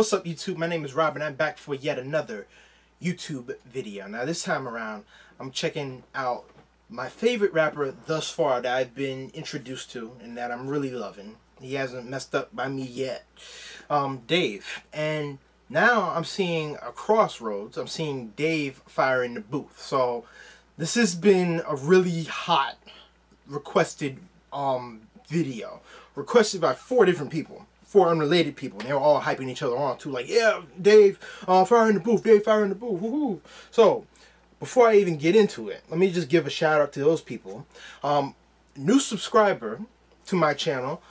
What's up, YouTube? My name is Rob and I'm back for yet another YouTube video. Now this time around, I'm checking out my favorite rapper thus far that I've been introduced to and that I'm really loving. He hasn't messed up by me yet. Dave. And now I'm seeing a crossroads. I'm seeing Dave fire in the booth. So this has been a really hot requested video. Requested by 4 different people. 4 unrelated people, and they were all hyping each other on too, like, yeah, Dave, fire in the booth, Dave, fire in the booth, woohoo. So, before I even get into it, let me just give a shout out to those people. New subscriber to my channel,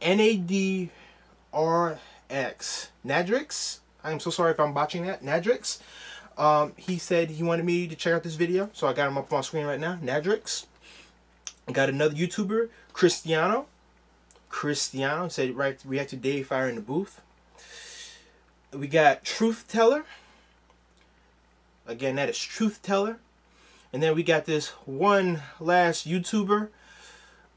NADRX, Nadrix, I'm so sorry if I'm botching that, Nadrix. He said he wanted me to check out this video, so I got him up on screen right now, Nadrix. I got another YouTuber, Cristiano said, right, react to Dave fire in the booth. We got Truth Teller. Again, that is Truth Teller. And then we got this one last YouTuber.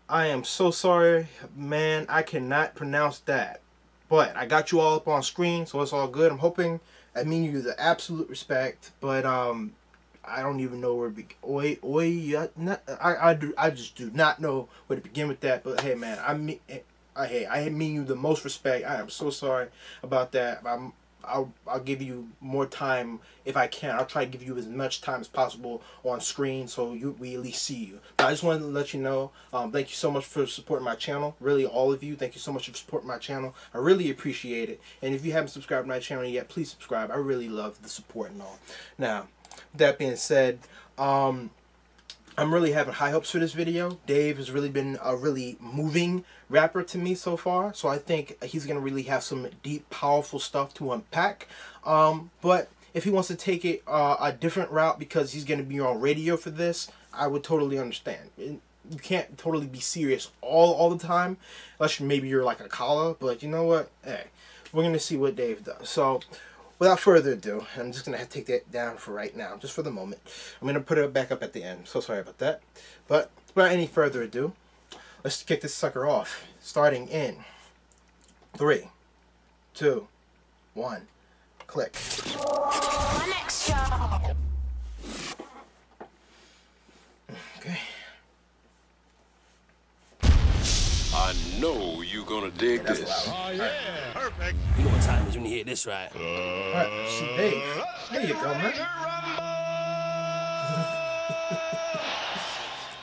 I am so sorry, man. I cannot pronounce that. But I got you all up on screen, so it's all good. I'm hoping I mean you the absolute respect. But I don't even know where to begin. I just do not know where to begin with that. But hey, man, I mean you the most respect. I am so sorry about that. I'll give you more time if I can. I'll try to give you as much time as possible on screen so we at least see you. But I just wanted to let you know, thank you so much for supporting my channel. Really, all of you, thank you so much for supporting my channel. I really appreciate it. And if you haven't subscribed to my channel yet, please subscribe. I really love the support and all. Now, that being said, I'm really having high hopes for this video. Dave has really been a really moving rapper to me so far, so I think he's gonna really have some deep, powerful stuff to unpack. But if he wants to take it a different route because he's gonna be on radio for this, I would totally understand. You can't totally be serious all the time, unless maybe you're like a caller. But you know what? Hey, we're gonna see what Dave does. So, without further ado, I'm just going to have to take that down for right now, just for the moment. I'm going to put it back up at the end. So sorry about that. But without any further ado, let's kick this sucker off. Starting in 3, 2, 1, click. Okay. I know you're gonna dig this. Oh, yeah. Perfect. You know what time it is when you hear this, right? Alright, see Dave. There you go, man.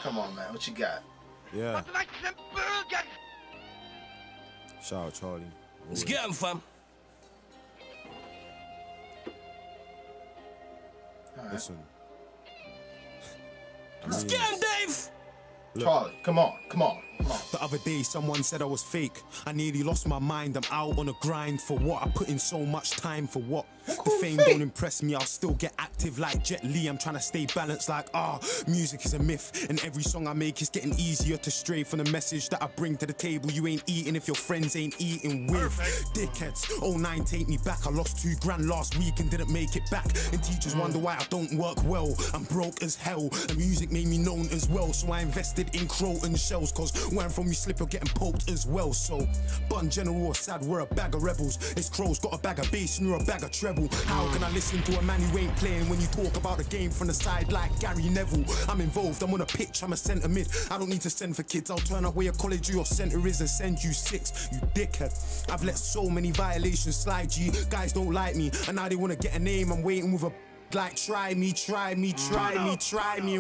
Come on, man. What you got? Yeah. Shout out, Charlie. Let's get him, fam. Right. Listen. Let's get him, Dave. Charlie, come on, come on. The other day someone said I was fake. I nearly lost my mind. I'm out on a grind for what? I put in so much time for what? The fame don't impress me. I'll still get active like Jet Li. I'm trying to stay balanced like music is a myth. And every song I make is getting easier to stray from the message that I bring to the table. You ain't eating if your friends ain't eating with. Dickheads, 09 take me back. I lost 2 grand last week and didn't make it back. And teachers wonder why I don't work well. I'm broke as hell. And music made me known as well. So I invested in Croton shells. Cause where I'm from you slip, you're getting poked as well. So Bun General or Sad, we're a bag of rebels. This crow's got a bag of bass and you're a bag of treble. How can I listen to a man who ain't playing when you talk about the game from the side like Gary Neville? I'm involved, I'm on a pitch, I'm a centre mid. I don't need to send for kids, I'll turn up where your college or your centre is and send you 6, you dickhead. I've let so many violations slide, G. Guys don't like me, and now they wanna get a name. I'm waiting with a like try me, and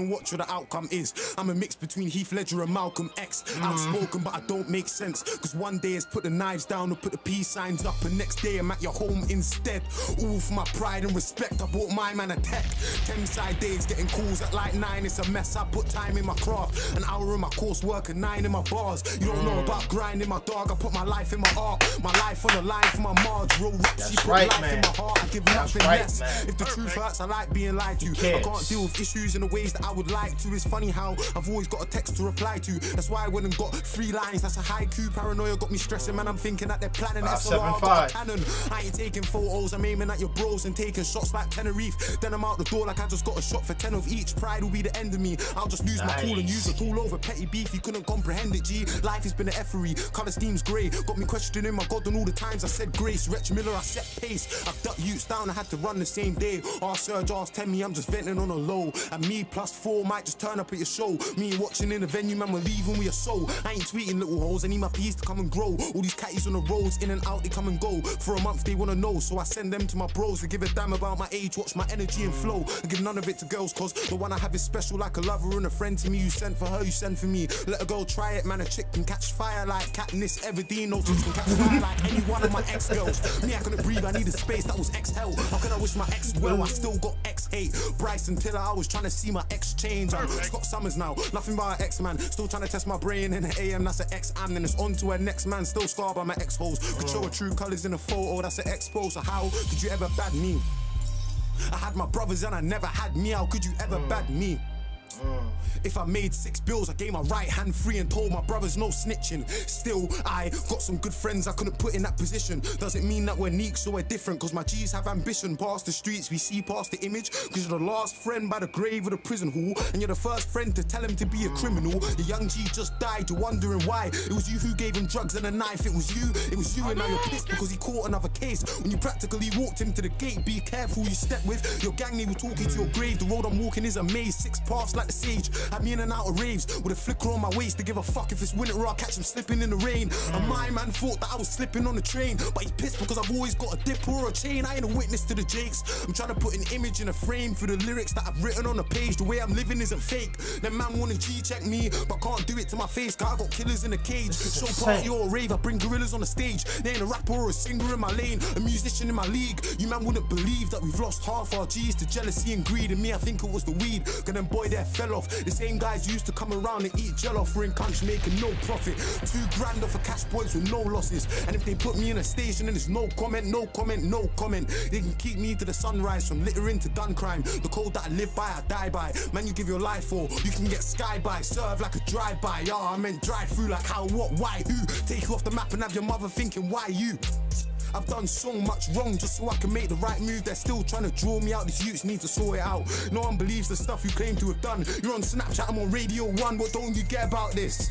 watch what the outcome is. I'm a mix between Heath Ledger and Malcolm X. Outspoken, but I don't make sense. Cause one day it's put the knives down or put the peace signs up, and next day I'm at your home instead. All for my pride and respect, I bought my man a tech. 10 side days getting calls at like 9, it's a mess. I put time in my craft, an hour in my coursework and 9 in my bars. You don't know about grinding, my dog. I put my life in my art, my life on the line for my Marge. Real rap, she put life in my heart. I give nothing less. If the truth hurts, plus I like being lied to. I can't deal with issues in the ways that I would like to. It's funny how I've always got a text to reply to. That's why I went and got 3 lines, that's a haiku. Paranoia got me stressing, man, I'm thinking that they're planning SLR, got a cannon. I ain't taking photos, I'm aiming at your bros and taking shots like Tenerife. Then I'm out the door like I just got a shot for 10 of each. Pride will be the end of me, I'll just lose my cool and use it all over petty beef. You couldn't comprehend it, G. Life has been an effery, colour scheme's grey. Got me questioning my God on all the times I said grace. Wretch Miller, I set pace. I've ducked youths down, I had to run the same day. Surge, tell me I'm just venting on a low. And me plus 4 might just turn up at your show. Me watching in the venue, man, we're leaving with your soul. I ain't tweeting little hoes, I need my peas to come and grow. All these catties on the roads, in and out, they come and go. For a month, they wanna know, so I send them to my bros. They give a damn about my age, watch my energy and flow. I give none of it to girls, cause the one I have is special like a lover and a friend to me. You send for her, you send for me. Let a girl try it, man, a chick can catch fire like Katniss Everdeen. No chicks can catch fire like any one of my ex-girls. Me, I couldn't breathe, I needed space, that was ex-hell. How can I wish my ex well? I still got ex-hate. Bryson Tiller, I was trying to see my ex-change. I'm Scott Summers now, nothing but an ex-man. Still trying to test my brain in the AM, that's an ex-am. Then it's on to a next man, still scarred by my ex-hoes. Could show her true colours in a photo, that's an expo. So how could you ever bad me? I had my brothers and I never had me. How could you ever bad me? If I made 6 bills, I gave my right hand free and told my brothers no snitching. Still, I got some good friends I couldn't put in that position. Doesn't mean that we're unique, so we're different. Cause my G's have ambition. Past the streets, we see past the image. Cause you're the last friend by the grave of the prison hall. And you're the first friend to tell him to be a criminal. The young G just died, you're wondering why. It was you who gave him drugs and a knife. It was you, and now you're pissed because he caught another case. When you practically walked him to the gate, be careful who you step with. Your gang, they will talk you to your grave. The road I'm walking is a maze, 6 paths like the sage. Had me in and out of raves with a flicker on my waist to give a fuck if it's winter or I catch him slipping in the rain. And my man thought that I was slipping on the train, but he's pissed because I've always got a dip or a chain. I ain't a witness to the jakes. I'm trying to put an image in a frame for the lyrics that I've written on the page. The way I'm living isn't fake. Them man wanna G-check me, but can't do it to my face cause I got killers in the cage. Show party or a rave, I bring gorillas on the stage. They ain't a rapper or a singer in my lane, a musician in my league. You man wouldn't believe that we've lost half our G's to jealousy and greed. And me, I think it was the weed, cause them boy there fell off. The same guys used to come around and eat gel offering country making no profit. 2 grand off of cash points with no losses. And if they put me in a station and there's no comment, no comment, no comment, they can keep me to the sunrise from littering to gun crime. The code that I live by, I die by. Man, you give your life for, you can get sky by. Serve like a drive-by, yeah, I meant drive through like how, what, why, who. Take you off the map and have your mother thinking, why you? I've done so much wrong just so I can make the right move. They're still trying to draw me out, these youths need to sort it out. No one believes the stuff you claim to have done. You're on Snapchat, I'm on Radio 1, what don't you get about this?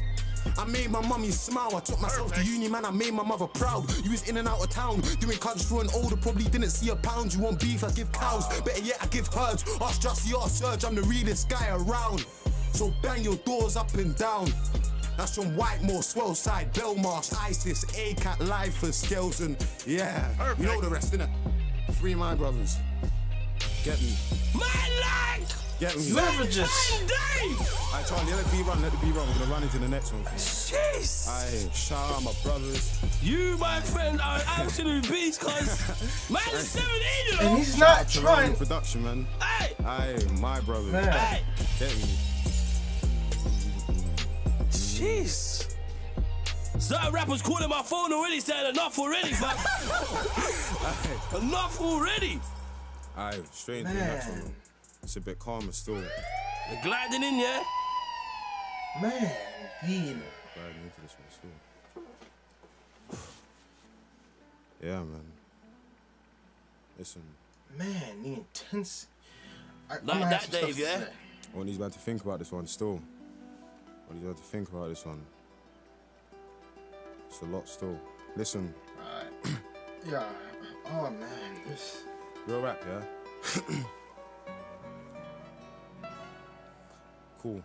I made my mummy smile, I took myself to uni, man, I made my mother proud. You was in and out of town, doing country for an older, probably didn't see a pound. You want beef, I give cows, better yet I give herds. Ask Justy, ask Surge, I'm the realest guy around. So bang your doors up and down. That's from Whitemore, Swellside, Belmarsh, ISIS, ACAT, Lifers, Skelton. Yeah, you know the rest, innit? Free my brothers. Get me. My leg! Get me. You ever just... Alright, Charlie, let the B run, let the B run. We're gonna run into the next one. Jeez! Aye, shout out my brothers. You, my friend, are an absolute beast, cause man is 17, you know? And he's not trying... Production, man. Hey! Aye, my brothers. Man. Hey! Get me. Jeez. Certain rappers calling my phone already saying enough already, fam. Enough already. Aye, straight into the next one, man. It's a bit calmer still. They're gliding in, yeah? Man, Gliding into this one still. Yeah, man. Listen. Man, the intense... Like that, Dave, yeah? I want these men to think about this one still. I want these men to think about this one. It's a lot still. Listen. Alright. Yeah. Oh, man. This... Real rap, yeah? Cool.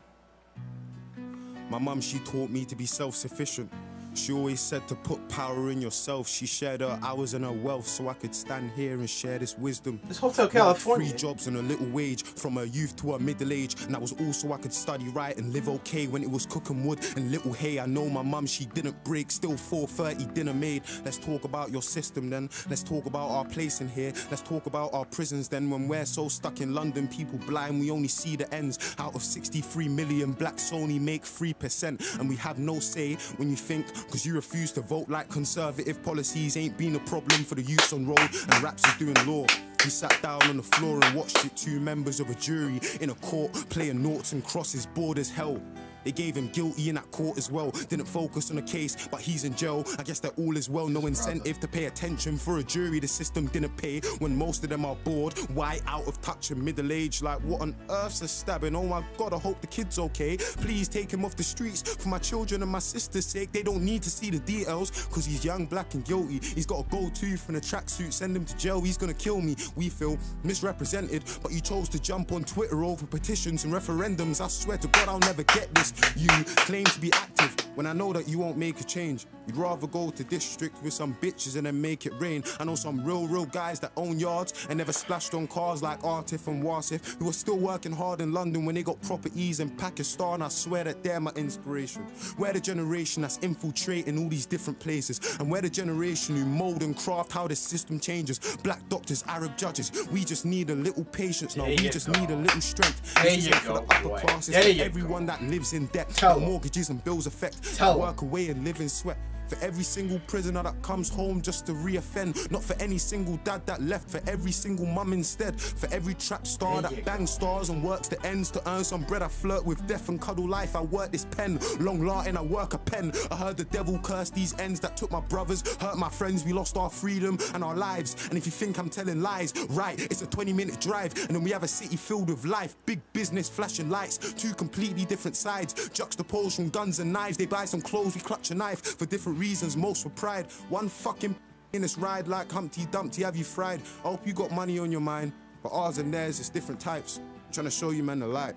My mum, she taught me to be self-sufficient. She always said to put power in yourself. She shared her hours and her wealth so I could stand here and share this wisdom. This Hotel California. 3 jobs and a little wage from her youth to her middle age. And that was all so I could study right and live okay when it was cooking wood and little hay. I know my mum, she didn't break, still 4:30 dinner made. Let's talk about your system then. Let's talk about our place in here. Let's talk about our prisons then. When we're so stuck in London, people blind, we only see the ends. Out of 63 million blacks only make 3%. And we have no say when you think Cause you refuse to vote like conservative policies ain't been a problem for the youths on road, and raps is doing law. He sat down on the floor and watched it, 2 members of a jury in a court playing noughts and crosses, bored as hell. They gave him guilty in that court as well. Didn't focus on the case, but he's in jail. I guess that all is well. No incentive to pay attention for a jury. The system didn't pay when most of them are bored. Why out of touch and middle-aged? Like, what on earth's a stabbing? Oh my God, I hope the kid's okay. Please take him off the streets for my children and my sister's sake. They don't need to see the details, cause he's young, black and guilty. He's got a gold tooth and a tracksuit. Send him to jail, he's gonna kill me. We feel misrepresented, but you chose to jump on Twitter over petitions and referendums. I swear to God, I'll never get this. You claim to be active when I know that you won't make a change. You'd rather go to district with some bitches and then make it rain. I know some real guys that own yards and never splashed on cars like Artif and Wasif, who are still working hard in London when they got properties in Pakistan. I swear that they're my inspiration. We're the generation that's infiltrating all these different places, and we're the generation who mold and craft how this system changes. Black doctors, Arab judges, we just need a little patience now. We just need a little strength. There you for go, the upper boy. classes, There you everyone go. that lives in debt, Tell them. mortgages and bills affect. Tell Work away and live in sweat. For every single prisoner that comes home just to re-offend. Not for any single dad that left, for every single mum instead. For every trap star that bangs stars and works the ends to earn some bread. I flirt with death and cuddle life, I work this pen. Long Latin, I work a pen. I heard the devil curse these ends that took my brothers, hurt my friends, we lost our freedom and our lives. And if you think I'm telling lies, right, it's a 20-minute drive, and then we have a city filled with life. Big business, flashing lights, 2 completely different sides. Juxtaposed from guns and knives, they buy some clothes, we clutch a knife. For different reasons, most for pride. One fucking in this ride like Humpty Dumpty have you fried. I hope you got money on your mind, but ours and theirs is different types. I'm trying to show you, man, the light.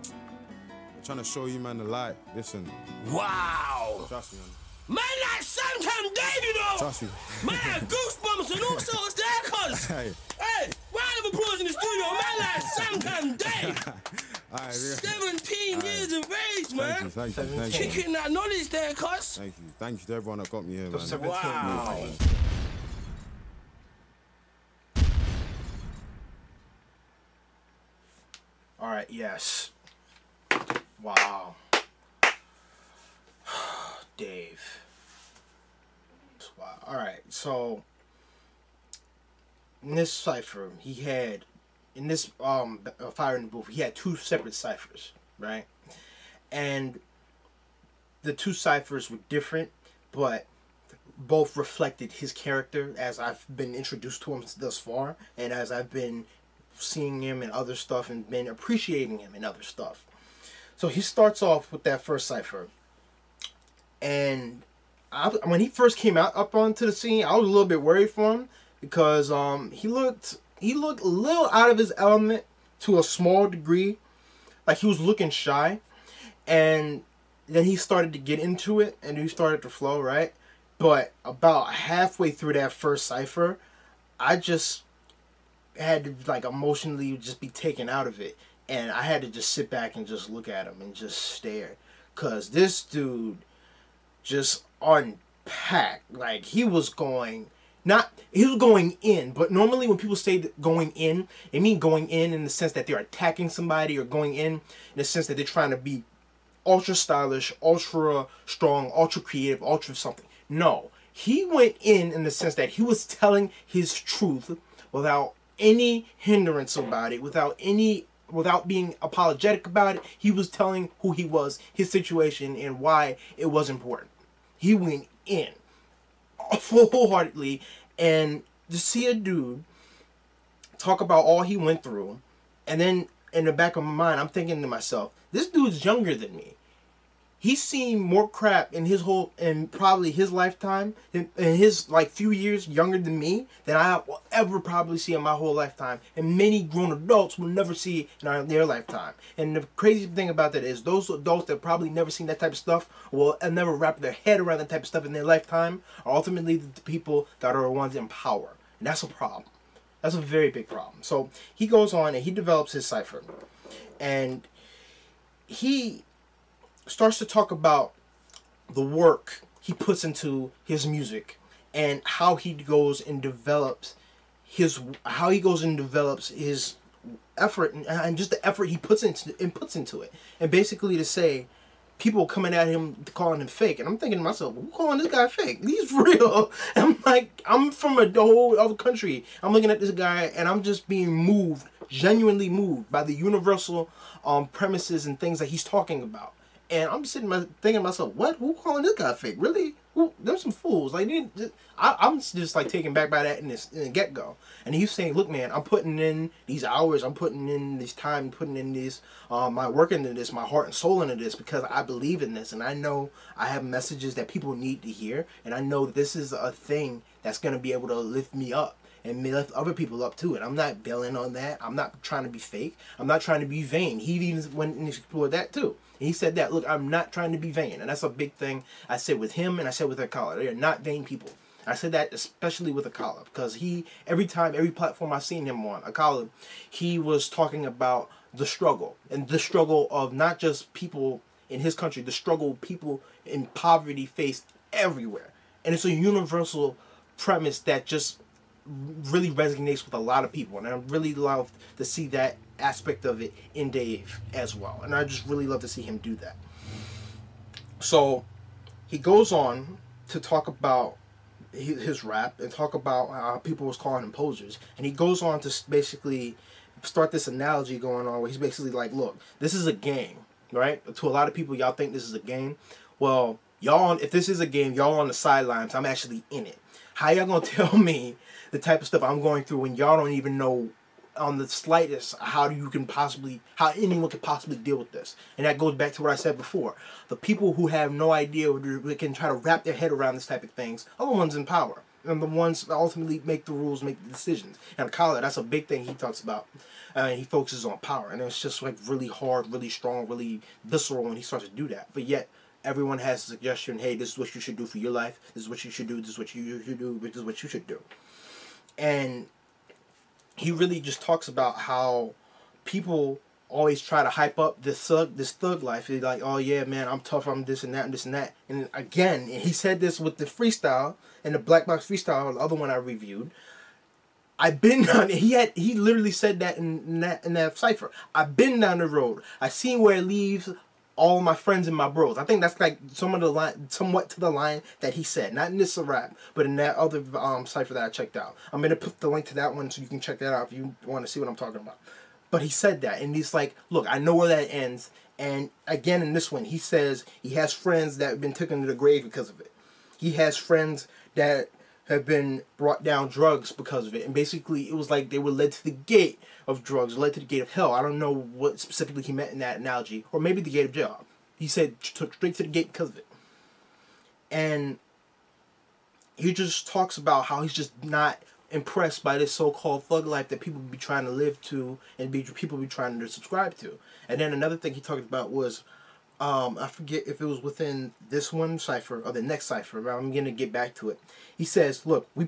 I'm trying to show you, man, the light. Listen. Wow. Trust me, man. Man, like sometime Dave, you know. Trust me. Man, like goosebumps and all sorts there, cuz. Hey. Hey, round of applause in the studio. Man, like sometime Dave. All right, 17 years of age, man. Thank you. Kicking that knowledge there, cuz. Thank you to everyone that got me here, man. 17. Wow. All right, yes. Wow. Dave. Wow. All right, so in this cipher, he had, in this Fire in the Booth, he had 2 separate ciphers, right? And the 2 ciphers were different, but both reflected his character as I've been introduced to him thus far, and as I've been seeing him in other stuff and been appreciating him in other stuff. So he starts off with that first cipher, and when he first came out up onto the scene, I was a little bit worried for him because he looked a little out of his element to a small degree, like he was looking shy, and then he started to get into it and he started to flow, right? But about halfway through that first cipher, I just had to like emotionally just be taken out of it, and I had to just sit back and just look at him and just stare, cause this dude just unpacked. Like he was going in, but normally when people say going in, they mean going in the sense that they're attacking somebody, or going in the sense that they're trying to be ultra stylish, ultra strong, ultra creative, ultra something. No, he went in the sense that he was telling his truth without any hindrance about it, without being apologetic about it. He was telling who he was, his situation, and why it was important. He went in full-heartedly, and to see a dude talk about all he went through, and then in the back of my mind, I'm thinking to myself, this dude's younger than me. He's seen more crap in probably his lifetime, in his like few years younger than me, than I will ever probably see in my whole lifetime. And many grown adults will never see in their lifetime. And the crazy thing about that is those adults that probably never seen that type of stuff will never wrap their head around that type of stuff in their lifetime are ultimately the people that are the ones in power. And that's a problem. That's a very big problem. So he goes on and he develops his cipher. And he starts to talk about the work he puts into his music and how he goes and develops his effort and just the effort he puts into it. And basically to say people coming at him calling him fake, and I'm thinking to myself, who calling this guy fake? He's real. And I'm like, I'm from a whole other country. I'm looking at this guy, and I'm just being moved, genuinely moved by the universal premises and things that he's talking about. And I'm sitting thinking to myself, what? Who calling this guy fake? Really? Who? They're some fools. Like, I'm just like taken back by that in the get-go. And he's saying, look, man, I'm putting in these hours, I'm putting in this time, putting in this, my work into this, my heart and soul into this, because I believe in this. And I know I have messages that people need to hear. And I know this is a thing that's going to be able to lift me up. And lift other people up too. And I'm not bailing on that. I'm not trying to be fake. I'm not trying to be vain. He even went and explored that too. And he said that, look, I'm not trying to be vain. And that's a big thing I said with him and I said with Akala. They are not vain people. I said that especially with Akala, because every platform I've seen him on, Akala, he was talking about the struggle. And the struggle of not just people in his country, the struggle people in poverty face everywhere. And it's a universal premise that just really resonates with a lot of people, and I really love to see that aspect of it in Dave as well, and I just really love to see him do that. So he goes on to talk about his rap and talk about how people was calling him posers, and he goes on to basically start this analogy going on where he's basically like, look, this is a game, right? To a lot of people, y'all think this is a game. Well, y'all, if this is a game, y'all on the sidelines, I'm actually in it. How y'all gonna tell me the type of stuff I'm going through when y'all don't even know on the slightest how anyone could possibly deal with this? And that goes back to what I said before. The people who have no idea, who can try to wrap their head around this type of things, are the ones in power. And the ones that ultimately make the rules, make the decisions. And Khaled, that's a big thing he talks about. He focuses on power. And it's just like really hard, really strong, really visceral when he starts to do that. But yet, everyone has a suggestion, hey, this is what you should do for your life. This is what you should do. This is what you should do. This is what you should do. And he really just talks about how people always try to hype up this thug life. They're like, oh yeah, man, I'm tough, I'm this and that and this and that. And again, he said this with the freestyle and the Blackbox freestyle, the other one I reviewed. I've been down. He literally said that in that Cypher. I've been down the road. I seen where it leaves all my friends and my bros. I think that's like somewhat to the line that he said. Not in this rap, but in that other Cypher that I checked out. I'm going to put the link to that one so you can check that out if you want to see what I'm talking about. But he said that, and he's like, look, I know where that ends. And again, in this one, he says he has friends that have been taken to the grave because of it. He has friends that have been brought down drugs because of it. And basically, it was like they were led to the gate of drugs, led to the gate of hell. I don't know what specifically he meant in that analogy. Or maybe the gate of jail. He said took straight to the gate because of it. And he just talks about how he's just not impressed by this so-called thug life that people be trying to live to and people be trying to subscribe to. And then another thing he talked about was, I forget if it was within this one Cypher or the next Cypher, but I'm going to get back to it. He says, look, we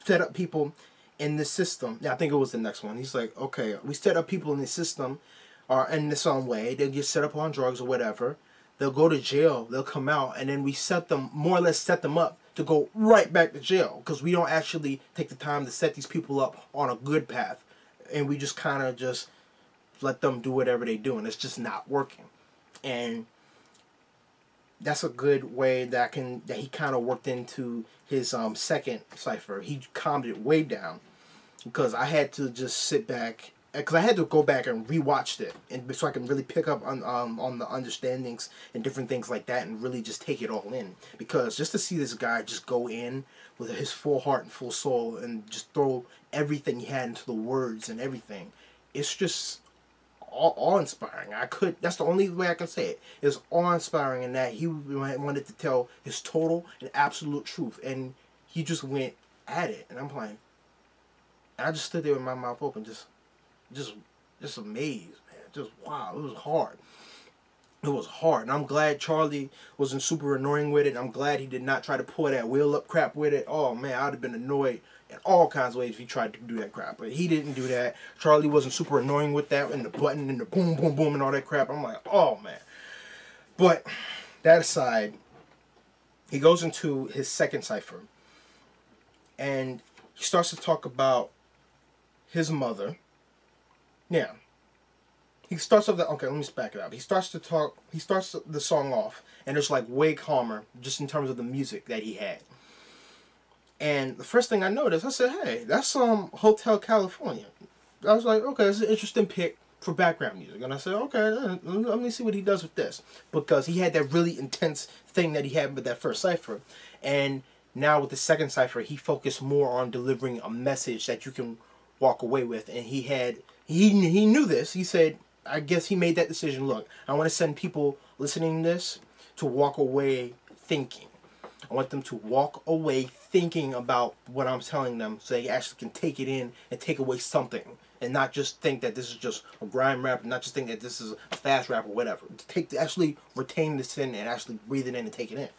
set up people in this system. Yeah, I think it was the next one. He's like, okay, we set up people in this system or in this own way. They'll get set up on drugs or whatever. They'll go to jail. They'll come out. And then we set them, more or less set them up to go right back to jail. Because we don't actually take the time to set these people up on a good path. And we just kind of just let them do whatever they do. And it's just not working. And that's a good way that he kind of worked into his second Cypher. He calmed it way down because I had to just sit back, because I had to go back and rewatch it, and so I can really pick up on the understandings and different things like that, and really just take it all in. Because just to see this guy just go in with his full heart and full soul and just throw everything he had into the words and everything, it's just awe-inspiring. That's the only way I can say it. It's awe-inspiring in that he wanted to tell his total and absolute truth, and he just went at it. And I'm like, and I just stood there with my mouth open, just amazed, man. Just wow, it was hard. It was hard, and I'm glad Charlie wasn't super annoying with it. I'm glad he did not try to pull that wheel up crap with it. Oh man, I'd have been annoyed in all kinds of ways if he tried to do that crap, but he didn't do that. Charlie wasn't super annoying with that, and the button and the boom boom boom and all that crap. I'm like, oh man. But that aside, he goes into his second Cypher, and he starts to talk about his mother. Now, he starts off the okay. Let me just back it up. He starts to talk. He starts the song off, and it's like way calmer, just in terms of the music that he had. And the first thing I noticed, I said, "Hey, that's Hotel California." I was like, "Okay, it's an interesting pick for background music." And I said, "Okay, let me see what he does with this," because he had that really intense thing that he had with that first cipher, and now with the second cipher, he focused more on delivering a message that you can walk away with. And he knew this. He said, I guess he made that decision. Look, I want to send people listening to this to walk away thinking. I want them to walk away thinking about what I'm telling them, so they actually can take it in and take away something, and not just think that this is just a grime rap, and not just think that this is a fast rap or whatever. Actually retain this in and actually breathe it in and take it in.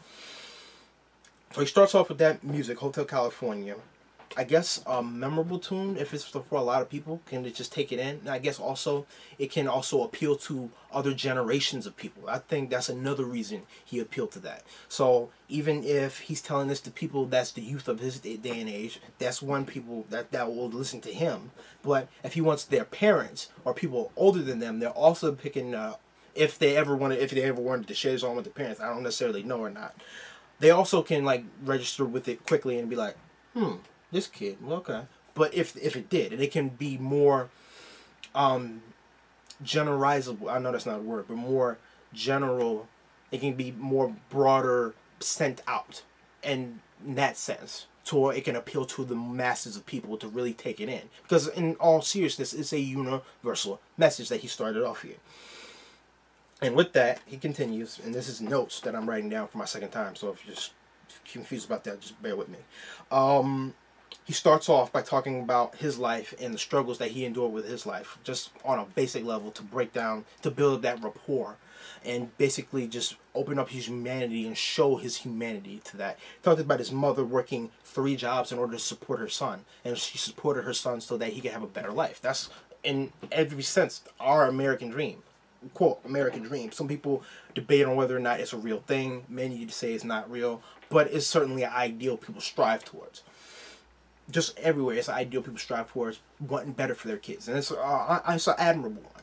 So he starts off with that music, Hotel California. I guess a memorable tune, if it's for a lot of people, can just take it in. And I guess also it can also appeal to other generations of people. I think that's another reason he appealed to that. So even if he's telling this to people that's the youth of his day and age, that's one people that will listen to him. But if he wants their parents or people older than them, they're also picking if they ever wanted to share his on with their parents. I don't necessarily know or not. They also can like register with it quickly and be like, this kid, well, okay. But if it did, and it can be more generalizable. I know that's not a word, but more general. It can be more broader, sent out, and in that sense, so it can appeal to the masses of people to really take it in. Because in all seriousness, it's a universal message that he started off here. And with that, he continues, and this is notes that I'm writing down for my second time, so if you're just confused about that, just bear with me. He starts off by talking about his life and the struggles that he endured with his life, just on a basic level, to break down, to build that rapport, and basically just open up his humanity and show his humanity to that. He talked about his mother working 3 jobs in order to support her son, and she supported her son so that he could have a better life. That's, in every sense, our American dream. Quote, American dream. Some people debate on whether or not it's a real thing. Many say it's not real, but it's certainly an ideal people strive towards. Just everywhere, it's an ideal people strive towards, wanting better for their kids, and it's an admirable one.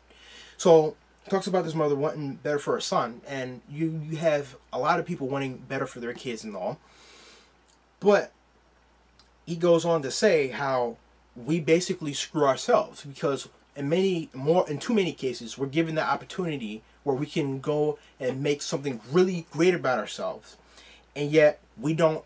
So he talks about this mother wanting better for her son, and you have a lot of people wanting better for their kids and all, but he goes on to say how we basically screw ourselves, because in too many cases, we're given the opportunity where we can go and make something really great about ourselves, and yet we don't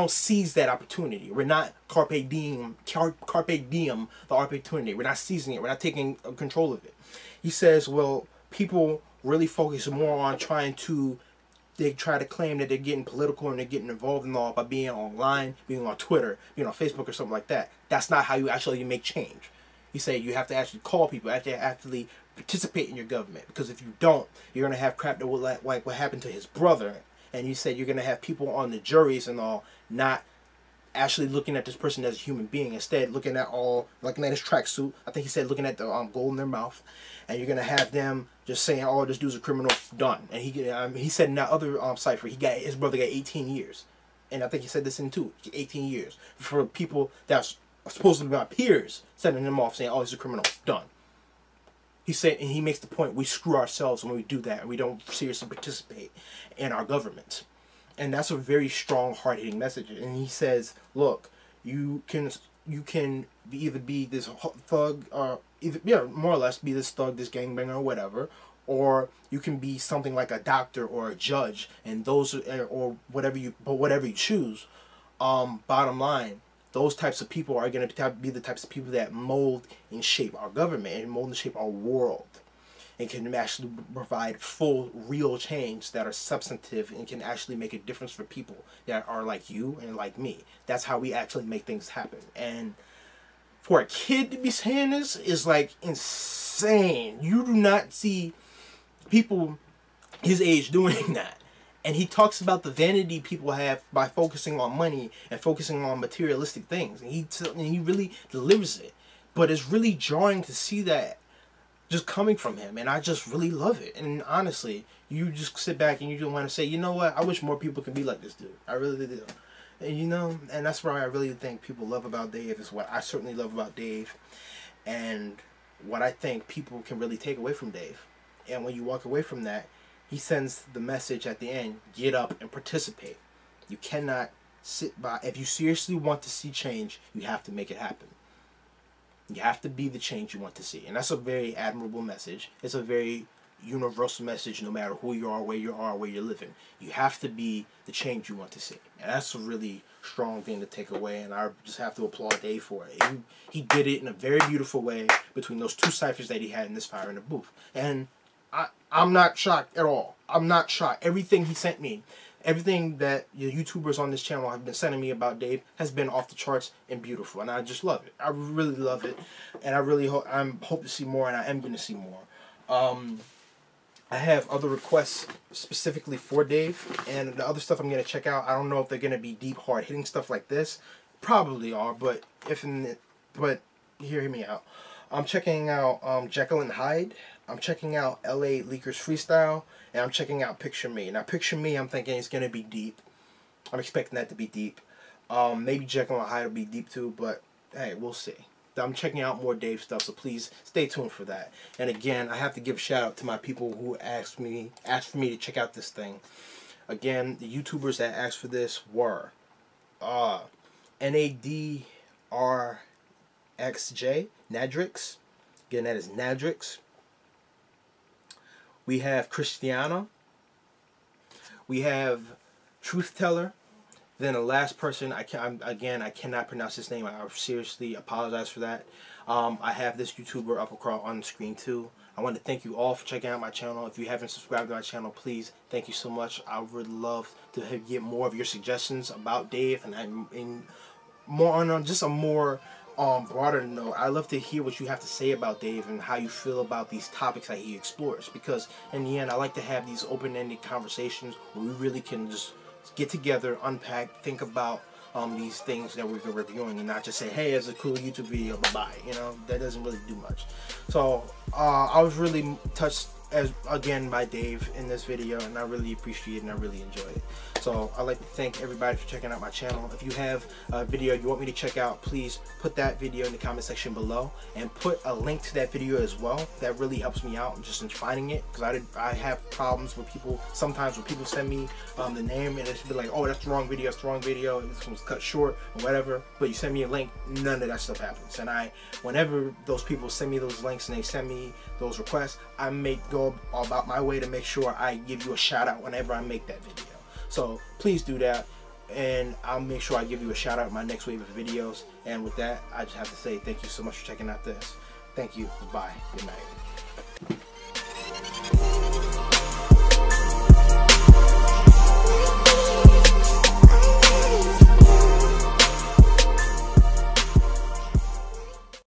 seize that opportunity. We're not carpe diem the opportunity. We're not seizing it. We're not taking control of it. He says, well, people really focus more on they try to claim that they're getting political and they're getting involved in all by being online, being on Twitter, being on Facebook or something like that. That's not how you actually make change. He said you have to actually call people, you have to actually participate in your government, because if you don't, you're going to have crap that will, like what happened to his brother. And he said you're going to have people on the juries and all not actually looking at this person as a human being. Instead, looking at his tracksuit. I think he said looking at the gold in their mouth. And you're going to have them just saying, oh, this dude's a criminal, done. And he said in that other cipher, his brother got 18 years. And I think he said this in too, 18 years. For people that's supposed to be my peers, sending him off saying, oh, he's a criminal, done. He said, and he makes the point, we screw ourselves when we do that, and we don't seriously participate in our government. And that's a very strong, hard-hitting message. And he says, look, you can either be this thug, or more or less be this thug, this gangbanger, or whatever, or you can be something like a doctor or a judge, and or whatever you choose. Bottom line, those types of people are going to be the types of people that mold and shape our government and mold and shape our world, and can actually provide full, real change that are substantive and can actually make a difference for people that are like you and like me. That's how we actually make things happen. And for a kid to be saying this is like insane. You do not see people his age doing that. And he talks about the vanity people have by focusing on money and focusing on materialistic things. And he really delivers it. But it's really jarring to see that just coming from him. And I just really love it. And honestly, you just sit back and you just want to say, you know what? I wish more people could be like this dude. I really do. And and that's what I really think people love about Dave, is what I certainly love about Dave. And what I think people can really take away from Dave. And when you walk away from that, he sends the message at the end, get up and participate. You cannot sit by. If you seriously want to see change, you have to make it happen. You have to be the change you want to see. And that's a very admirable message. It's a very universal message, no matter who you are, where you're living. You have to be the change you want to see. And that's a really strong thing to take away, and I just have to applaud Dave for it. He did it in a very beautiful way between those two ciphers that he had in this Fire in the Booth. And I'm not shocked at all. I'm not shocked. Everything he sent me, everything that the YouTubers on this channel have been sending me about Dave has been off the charts and beautiful, and I just love it. I really love it, and I really hope to see more, and I am going to see more. I have other requests specifically for Dave, and the other stuff I'm going to check out. I don't know if they're going to be deep, hard-hitting stuff like this. Probably are, but hear me out. I'm checking out Jekyll and Hyde. I'm checking out LA Leakers Freestyle, and I'm checking out Picture Me. Now, Picture Me, I'm thinking it's going to be deep. I'm expecting that to be deep. Maybe Jekyll and Hyde will be deep too, but hey, we'll see. I'm checking out more Dave stuff, so please stay tuned for that. And again, I have to give a shout out to my people who asked for me to check out this thing. Again, the YouTubers that asked for this were NADRXJ, Nadrix. Again, that is Nadrix. We have Christiana. We have Truth Teller. Then the last person, I cannot pronounce his name. I seriously apologize for that. I have this YouTuber up across on the screen too. I want to thank you all for checking out my channel. If you haven't subscribed to my channel, please, thank you so much. I would love to get more of your suggestions about Dave, and more on just a more broader note. I love to hear what you have to say about Dave and how you feel about these topics that he explores. Because in the end, I like to have these open-ended conversations where we really can just get together, unpack, think about these things that we're reviewing, and not just say, hey, it's a cool YouTube video, bye-bye. You know, that doesn't really do much. So I was really touched again by Dave in this video, and I really appreciate it and I really enjoyed it. So I'd like to thank everybody for checking out my channel. If you have a video you want me to check out, please put that video in the comment section below and put a link to that video as well. That really helps me out just in finding it, because I have problems with people sometimes when people send me the name and it's be like, oh, that's the wrong video, this one was cut short or whatever, but you send me a link, none of that stuff happens. And whenever those people send me those links and they send me those requests, I go about my way to make sure I give you a shout out whenever I make that video. So please do that, and I'll make sure I give you a shout out in my next wave of videos. And with that, I just have to say thank you so much for checking out this. Thank you. Bye. Good night.